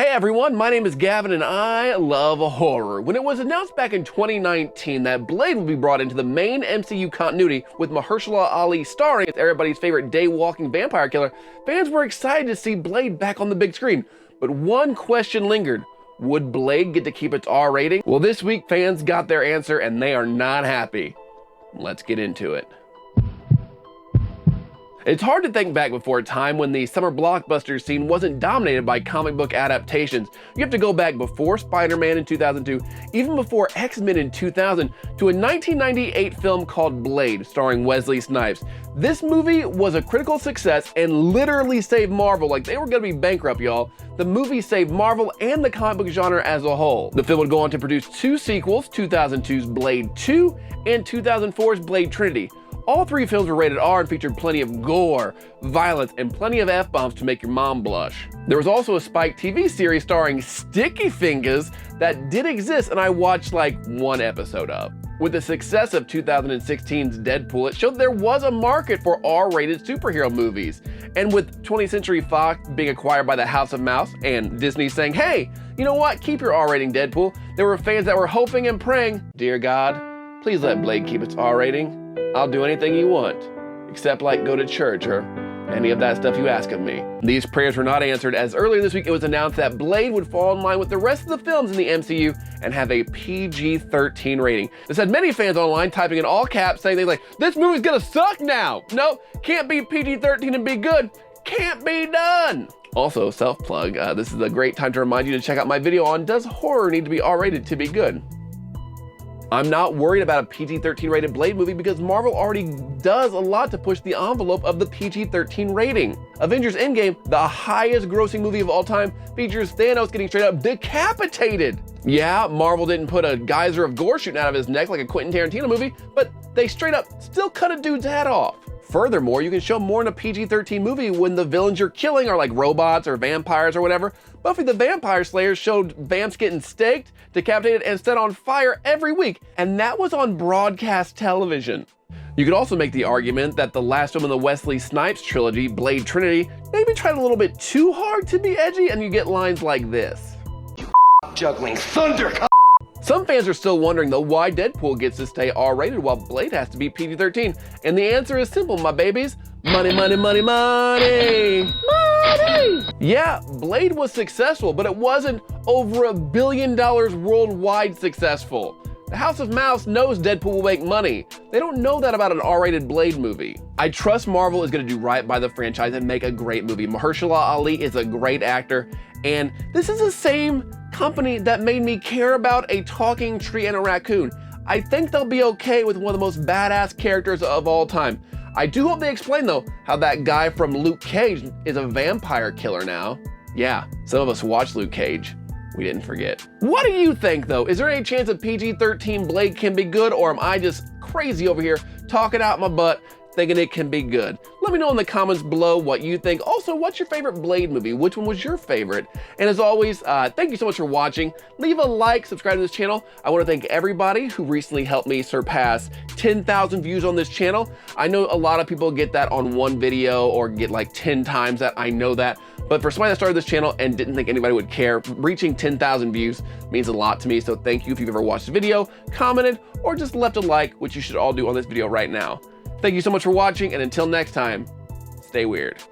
Hey everyone, my name is Gavin and I love horror. When it was announced back in 2019 that Blade would be brought into the main MCU continuity with Mahershala Ali starring as everybody's favorite day-walking vampire killer, fans were excited to see Blade back on the big screen. But one question lingered. Would Blade get to keep its R rating? Well, this week fans got their answer and they are not happy. Let's get into it. It's hard to think back before a time when the summer blockbuster scene wasn't dominated by comic book adaptations. You have to go back before Spider-Man in 2002, even before X-Men in 2000, to a 1998 film called Blade, starring Wesley Snipes. This movie was a critical success and literally saved Marvel like they were gonna be bankrupt, y'all. The movie saved Marvel and the comic book genre as a whole. The film would go on to produce two sequels, 2002's Blade 2 and 2004's Blade Trinity. All three films were rated R and featured plenty of gore, violence, and plenty of F-bombs to make your mom blush. There was also a Spike TV series starring Sticky Fingers that did exist and I watched like one episode of. With the success of 2016's Deadpool, it showed there was a market for R-rated superhero movies. And with 20th Century Fox being acquired by the House of Mouse and Disney saying, hey, you know what, keep your R rating Deadpool, there were fans that were hoping and praying, dear God, please let Blade keep its R rating. I'll do anything you want, except like go to church or any of that stuff you ask of me. These prayers were not answered, as earlier this week it was announced that Blade would fall in line with the rest of the films in the MCU and have a PG-13 rating. This had many fans online typing in all caps saying they're like, this movie's gonna suck now. No, can't be PG-13 and be good. Can't be done. Also, self-plug, this is a great time to remind you to check out my video on does horror need to be R-rated to be good? I'm not worried about a PG-13 rated Blade movie because Marvel already does a lot to push the envelope of the PG-13 rating. Avengers Endgame, the highest grossing movie of all time, features Thanos getting straight up decapitated. Yeah, Marvel didn't put a geyser of gore shooting out of his neck like a Quentin Tarantino movie, but they straight up still cut a dude's head off. Furthermore, you can show more in a PG-13 movie when the villains you're killing are like robots or vampires or whatever. Buffy the Vampire Slayer showed vamps getting staked, decapitated, and set on fire every week, and that was on broadcast television. You could also make the argument that the last film in the Wesley Snipes trilogy, Blade Trinity, maybe tried a little bit too hard to be edgy, and you get lines like this. Juggling thunder. Some fans are still wondering though why Deadpool gets to stay R-rated while Blade has to be PG-13. And the answer is simple, my babies. Money, money, money, money. Money! Yeah, Blade was successful, but it wasn't over $1 billion worldwide successful. The House of Mouse knows Deadpool will make money. They don't know that about an R-rated Blade movie. I trust Marvel is gonna do right by the franchise and make a great movie. Mahershala Ali is a great actor, and this is the same company that made me care about a talking tree and a raccoon. I think they'll be okay with one of the most badass characters of all time. I do hope they explain though how that guy from Luke Cage is a vampire killer now. Yeah, some of us watched Luke Cage. We didn't forget. What do you think though? Is there any chance a PG-13 Blade can be good, or am I just crazy over here talking out my butt thinking it can be good? Let me know in the comments below what you think. Also, what's your favorite Blade movie? Which one was your favorite? And as always, thank you so much for watching. Leave a like, subscribe to this channel. I want to thank everybody who recently helped me surpass 10,000 views on this channel. I know a lot of people get that on one video or get like 10 times that, I know that. But for somebody that started this channel and didn't think anybody would care, reaching 10,000 views means a lot to me. So thank you if you've ever watched the video, commented, or just left a like, which you should all do on this video right now. Thank you so much for watching, and until next time, stay weird.